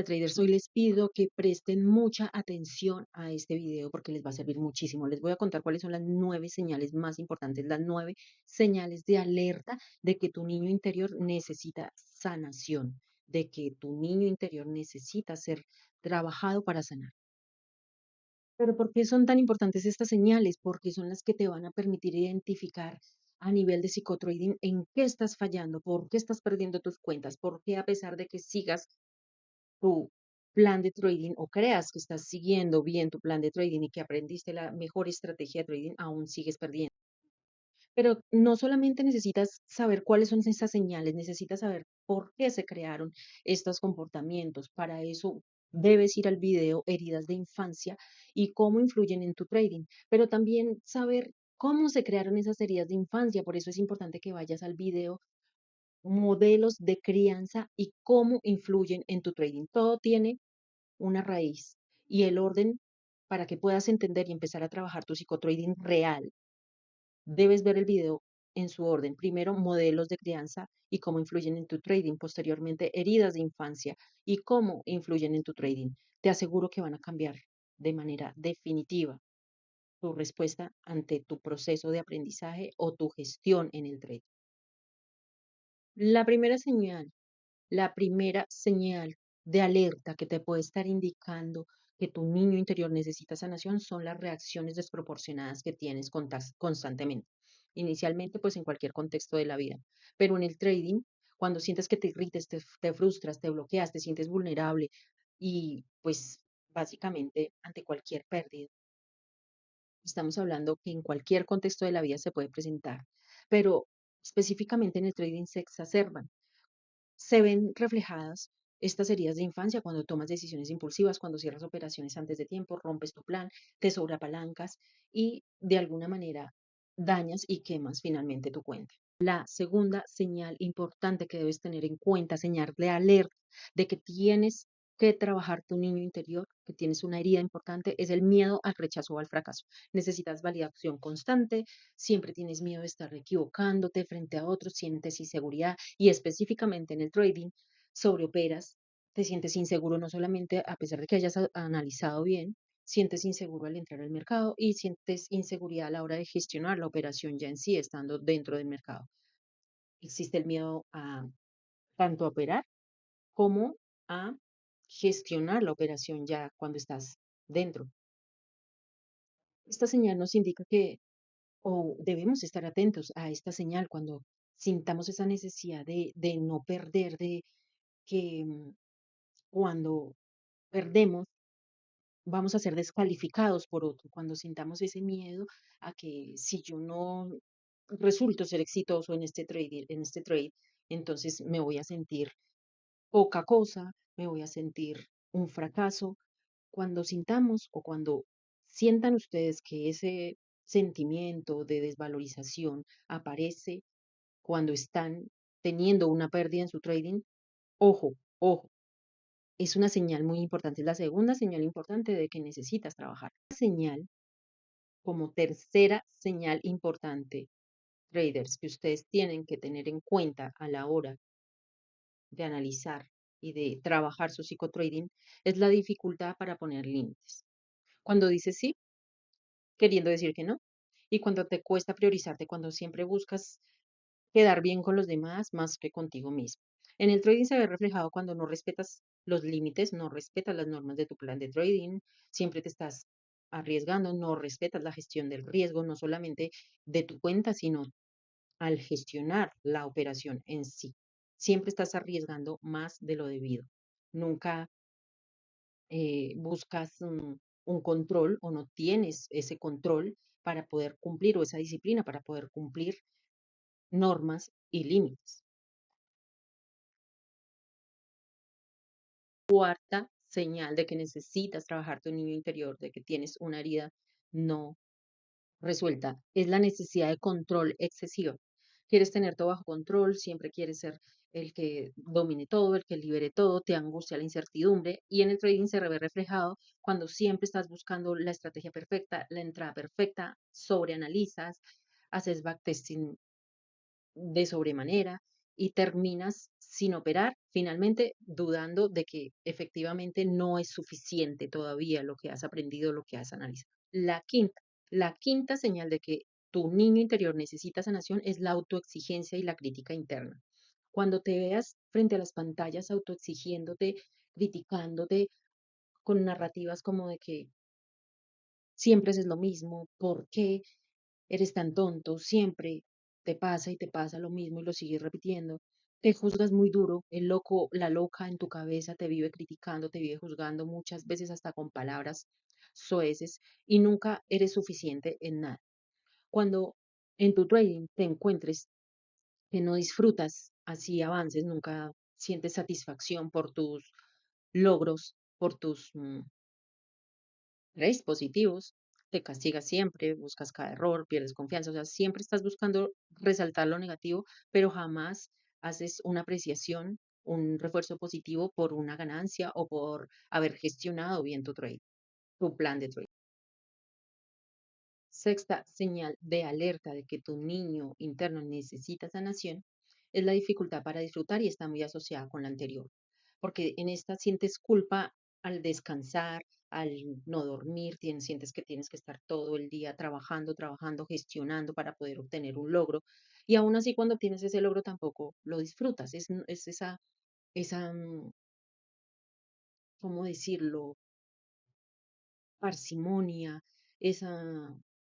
Hola traders, hoy les pido que presten mucha atención a este video porque les va a servir muchísimo. Les voy a contar cuáles son las 9 señales más importantes, las 9 señales de alerta de que tu niño interior necesita sanación, de que tu niño interior necesita ser trabajado para sanar. Pero ¿por qué son tan importantes estas señales? Porque son las que te van a permitir identificar a nivel de psicotrading en qué estás fallando, por qué estás perdiendo tus cuentas, por qué a pesar de que sigas tu plan de trading o creas que estás siguiendo bien tu plan de trading y que aprendiste la mejor estrategia de trading, aún sigues perdiendo. Pero no solamente necesitas saber cuáles son esas señales, necesitas saber por qué se crearon estos comportamientos. Para eso debes ir al video Heridas de Infancia y cómo influyen en tu trading, pero también saber cómo se crearon esas heridas de infancia. Por eso es importante que vayas al video Modelos de crianza y cómo influyen en tu trading. Todo tiene una raíz y el orden para que puedas entender y empezar a trabajar tu psicotrading real. Debes ver el video en su orden. Primero, modelos de crianza y cómo influyen en tu trading. Posteriormente, heridas de infancia y cómo influyen en tu trading. Te aseguro que van a cambiar de manera definitiva tu respuesta ante tu proceso de aprendizaje o tu gestión en el trading. La primera señal La primera señal de alerta que te puede estar indicando que tu niño interior necesita sanación son las reacciones desproporcionadas que tienes constantemente. Inicialmente, pues en cualquier contexto de la vida, pero en el trading, cuando sientes que te irrites, te frustras, te bloqueas, te sientes vulnerable y pues básicamente ante cualquier pérdida, estamos hablando que en cualquier contexto de la vida se puede presentar, pero específicamente en el trading se exacerban. Se ven reflejadas estas heridas de infancia cuando tomas decisiones impulsivas, cuando cierras operaciones antes de tiempo, rompes tu plan, te sobrepalancas y de alguna manera dañas y quemas finalmente tu cuenta. La segunda señal importante que debes tener en cuenta, señal de alerta de que tienes que trabajar tu niño interior, que tienes una herida importante, es el miedo al rechazo o al fracaso. Necesitas validación constante, siempre tienes miedo de estar equivocándote frente a otros, sientes inseguridad y específicamente en el trading sobreoperas, te sientes inseguro no solamente a pesar de que hayas analizado bien, sientes inseguro al entrar al mercado y sientes inseguridad a la hora de gestionar la operación ya en sí, estando dentro del mercado. Existe el miedo a tanto a operar como a gestionar la operación ya cuando estás dentro. Esta señal nos indica que o debemos estar atentos a esta señal cuando sintamos esa necesidad de no perder, de que cuando perdemos vamos a ser descalificados por otro, cuando sintamos ese miedo a que si yo no resulto ser exitoso en este trade, entonces me voy a sentir poca cosa, me voy a sentir un fracaso. Cuando sintamos o cuando sientan ustedes que ese sentimiento de desvalorización aparece cuando están teniendo una pérdida en su trading, ojo, ojo, es una señal muy importante. Es la segunda señal importante de que necesitas trabajar. Señal como tercera señal importante, traders, que ustedes tienen que tener en cuenta a la hora de analizar y de trabajar su psicotrading, es la dificultad para poner límites. Cuando dices sí, queriendo decir que no, y cuando te cuesta priorizarte, cuando siempre buscas quedar bien con los demás más que contigo mismo. En el trading se ve reflejado cuando no respetas los límites, no respetas las normas de tu plan de trading, siempre te estás arriesgando, no respetas la gestión del riesgo, no solamente de tu cuenta, sino al gestionar la operación en sí. Siempre estás arriesgando más de lo debido. Nunca buscas un control o no tienes ese control para poder cumplir o esa disciplina para poder cumplir normas y límites. Cuarta señal de que necesitas trabajar tu niño interior, de que tienes una herida no resuelta, es la necesidad de control excesivo. Quieres tener todo bajo control, siempre quieres ser el que domine todo, el que libere todo, te angustia la incertidumbre y en el trading se ve reflejado cuando siempre estás buscando la estrategia perfecta, la entrada perfecta, sobreanalizas, haces backtesting de sobremanera y terminas sin operar, finalmente dudando de que efectivamente no es suficiente todavía lo que has aprendido, lo que has analizado. La quinta señal de que tu niño interior necesita sanación es la autoexigencia y la crítica interna. Cuando te veas frente a las pantallas autoexigiéndote, criticándote con narrativas como de que siempre haces lo mismo, ¿por qué eres tan tonto? Siempre te pasa y te pasa lo mismo y lo sigues repitiendo. Te juzgas muy duro, el loco, la loca en tu cabeza te vive criticando, te vive juzgando muchas veces hasta con palabras soeces y nunca eres suficiente en nada. Cuando en tu trading te encuentres que no disfrutas así avances, nunca sientes satisfacción por tus logros, por tus trades positivos, te castigas siempre, buscas cada error, pierdes confianza, o sea, siempre estás buscando resaltar lo negativo, pero jamás haces una apreciación, un refuerzo positivo por una ganancia o por haber gestionado bien tu trade, tu plan de trade. Sexta señal de alerta de que tu niño interno necesita sanación es la dificultad para disfrutar y está muy asociada con la anterior, porque en esta sientes culpa al descansar, al no dormir, sientes que tienes que estar todo el día trabajando, trabajando, gestionando para poder obtener un logro. Y aún así cuando tienes ese logro tampoco lo disfrutas. Es esa, ¿cómo decirlo? Parsimonia, esa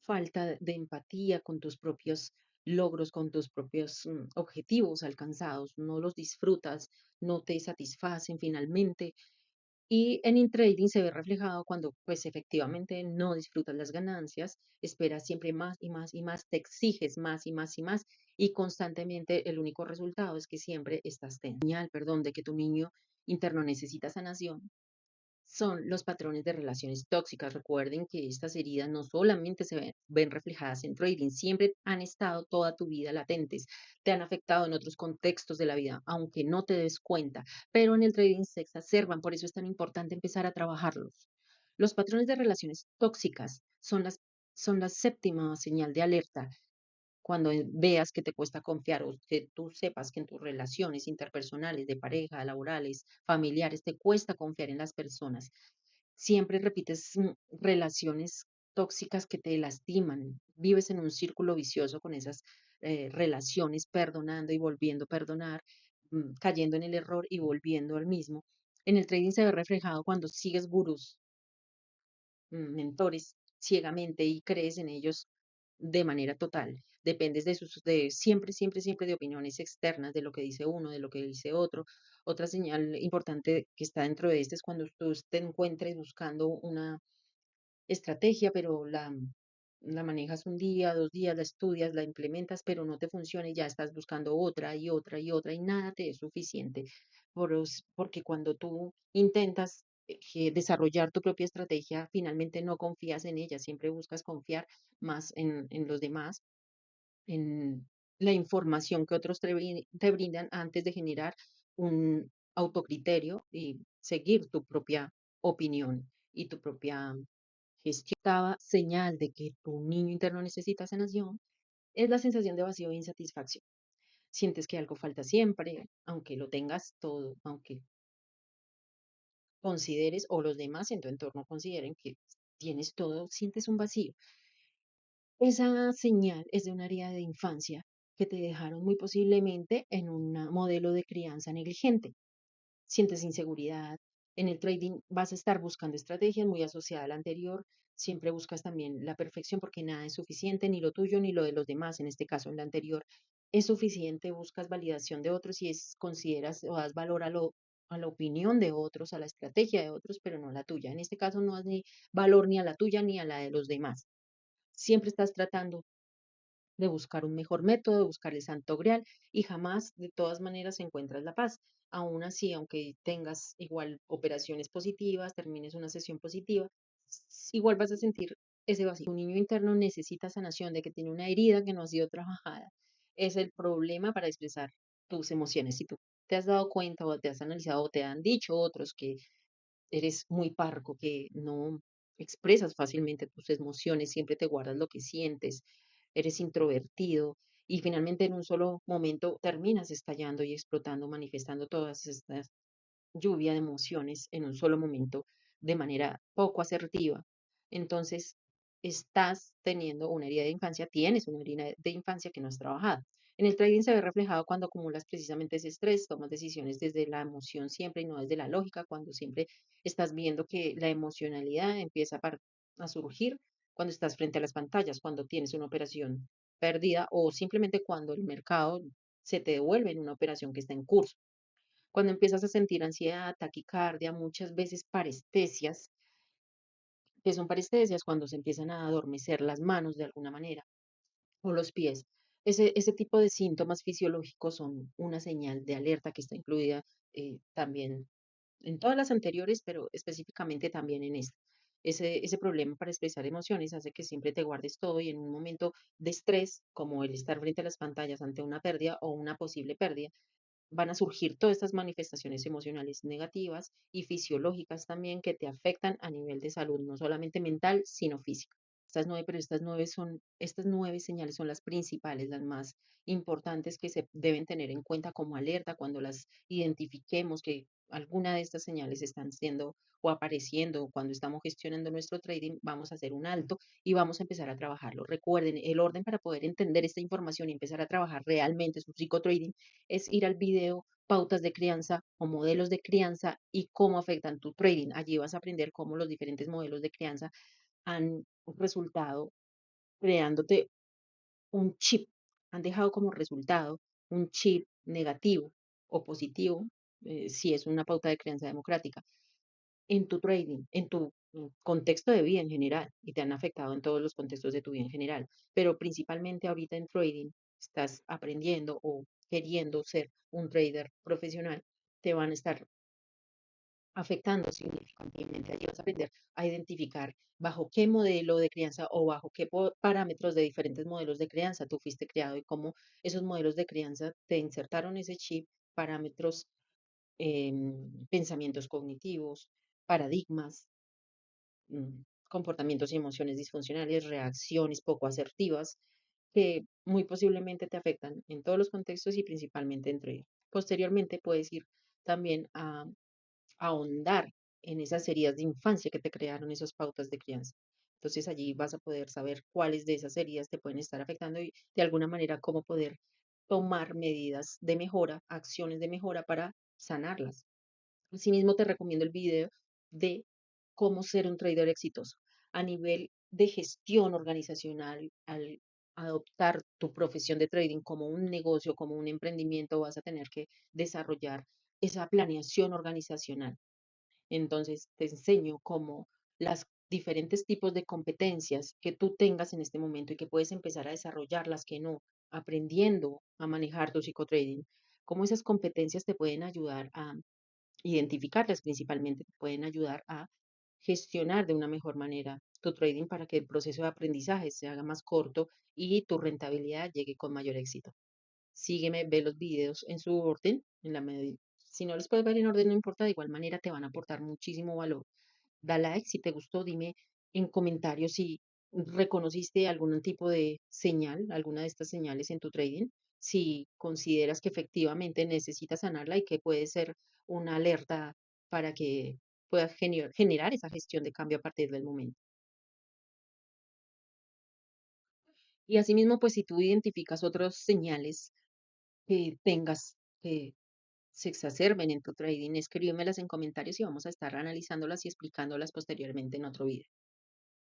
falta de empatía con tus propios logros, con tus propios objetivos alcanzados, no los disfrutas, no te satisfacen finalmente. Y en trading se ve reflejado cuando pues efectivamente no disfrutas las ganancias, esperas siempre más y más y más, te exiges más y más y más y constantemente el único resultado es que siempre estás señal, perdón, de que tu niño interno necesita sanación son los patrones de relaciones tóxicas. Recuerden que estas heridas no solamente ven reflejadas en trading, siempre han estado toda tu vida latentes, te han afectado en otros contextos de la vida, aunque no te des cuenta, pero en el trading se exacerban, por eso es tan importante empezar a trabajarlos. Los patrones de relaciones tóxicas son la séptima señal de alerta cuando veas que te cuesta confiar o que tú sepas que en tus relaciones interpersonales, de pareja, laborales, familiares, te cuesta confiar en las personas. Siempre repites relaciones tóxicas que te lastiman. Vives en un círculo vicioso con esas relaciones, perdonando y volviendo a perdonar, cayendo en el error y volviendo al mismo. En el trading se ve reflejado cuando sigues gurús, mentores ciegamente y crees en ellos de manera total. Dependes de siempre, siempre, siempre de opiniones externas, de lo que dice uno, de lo que dice otro. Otra señal importante que está dentro de este es cuando tú te encuentres buscando una estrategia, pero la manejas un día, 2 días, la estudias, la implementas, pero no te funciona y ya estás buscando otra y otra y otra y nada te es suficiente. Porque cuando tú intentas desarrollar tu propia estrategia, finalmente no confías en ella, siempre buscas confiar más en los demás, en la información que otros te brindan antes de generar un autocriterio y seguir tu propia opinión y tu propia gestión. Señal de que tu niño interno necesita sanación es la sensación de vacío e insatisfacción. Sientes que algo falta siempre, aunque lo tengas todo, aunque consideres o los demás en tu entorno consideren que tienes todo, sientes un vacío. Esa señal es de un área de infancia que te dejaron muy posiblemente en un modelo de crianza negligente. Sientes inseguridad. En el trading vas a estar buscando estrategias muy asociadas a la anterior. Siempre buscas también la perfección porque nada es suficiente, ni lo tuyo ni lo de los demás. En este caso, en la anterior, es suficiente. Buscas validación de otros y consideras o das valor a la opinión de otros, a la estrategia de otros, pero no la tuya. En este caso, no das ni valor ni a la tuya ni a la de los demás. Siempre estás tratando de buscar un mejor método, de buscar el santo grial y jamás de todas maneras encuentras la paz. Aún así, aunque tengas igual operaciones positivas, termines una sesión positiva, igual vas a sentir ese vacío. Tu niño interno necesita sanación de que tiene una herida que no ha sido trabajada. Es el problema para expresar tus emociones. Si tú te has dado cuenta o te has analizado o te han dicho otros que eres muy parco, que no expresas fácilmente tus emociones, siempre te guardas lo que sientes, eres introvertido y finalmente en un solo momento terminas estallando y explotando, manifestando todas estas lluvia de emociones en un solo momento de manera poco asertiva. Entonces, estás teniendo una herida de infancia, tienes una herida de infancia que no has trabajado. En el trading se ve reflejado cuando acumulas precisamente ese estrés, tomas decisiones desde la emoción siempre y no desde la lógica, cuando siempre estás viendo que la emocionalidad empieza a surgir cuando estás frente a las pantallas, cuando tienes una operación perdida o simplemente cuando el mercado se te devuelve en una operación que está en curso. Cuando empiezas a sentir ansiedad, taquicardia, muchas veces parestesias, que son parestesias cuando se empiezan a adormecer las manos de alguna manera o los pies. Ese tipo de síntomas fisiológicos son una señal de alerta que está incluida también en todas las anteriores, pero específicamente también en esta. Ese problema para expresar emociones hace que siempre te guardes todo y en un momento de estrés, como el estar frente a las pantallas ante una pérdida o una posible pérdida, van a surgir todas estas manifestaciones emocionales negativas y fisiológicas también que te afectan a nivel de salud, no solamente mental, sino física. Estas nueve señales son las principales, las más importantes que se deben tener en cuenta como alerta cuando las identifiquemos que alguna de estas señales están siendo o apareciendo cuando estamos gestionando nuestro trading, vamos a hacer un alto y vamos a empezar a trabajarlo. Recuerden, el orden para poder entender esta información y empezar a trabajar realmente su psicotrading es ir al video pautas de crianza o modelos de crianza y cómo afectan tu trading. Allí vas a aprender cómo los diferentes modelos de crianza han resultado creándote un chip, han dejado como resultado un chip negativo o positivo, si es una pauta de crianza democrática, en tu trading, en tu contexto de vida en general, y te han afectado en todos los contextos de tu vida en general, pero principalmente ahorita en trading estás aprendiendo o queriendo ser un trader profesional, te van a estar afectando significativamente. Allí vas a aprender a identificar bajo qué modelo de crianza o bajo qué parámetros de diferentes modelos de crianza tú fuiste criado y cómo esos modelos de crianza te insertaron ese chip, parámetros, pensamientos cognitivos, paradigmas, comportamientos y emociones disfuncionales, reacciones poco asertivas, que muy posiblemente te afectan en todos los contextos y principalmente entre ellos. Posteriormente puedes ir también a ahondar en esas heridas de infancia que te crearon esas pautas de crianza. Entonces allí vas a poder saber cuáles de esas heridas te pueden estar afectando y de alguna manera cómo poder tomar medidas de mejora, acciones de mejora para sanarlas. Asimismo, te recomiendo el video de cómo ser un trader exitoso. A nivel de gestión organizacional, al adoptar tu profesión de trading como un negocio, como un emprendimiento, vas a tener que desarrollar esa planeación organizacional. Entonces, te enseño cómo las diferentes tipos de competencias que tú tengas en este momento y que puedes empezar a desarrollar las que no, aprendiendo a manejar tu psicotrading, cómo esas competencias te pueden ayudar a identificarlas principalmente, te pueden ayudar a gestionar de una mejor manera tu trading para que el proceso de aprendizaje se haga más corto y tu rentabilidad llegue con mayor éxito. Sígueme, ve los videos en su orden, en la medida. Si no los puedes ver en orden, no importa, de igual manera te van a aportar muchísimo valor. Da like si te gustó, dime en comentarios si reconociste algún tipo de señal, alguna de estas señales en tu trading, si consideras que efectivamente necesitas sanarla y que puede ser una alerta para que puedas generar esa gestión de cambio a partir del momento. Y asimismo, pues si tú identificas otras señales que tengas que se exacerben en tu trading, escríbemelas en comentarios y vamos a estar analizándolas y explicándolas posteriormente en otro video.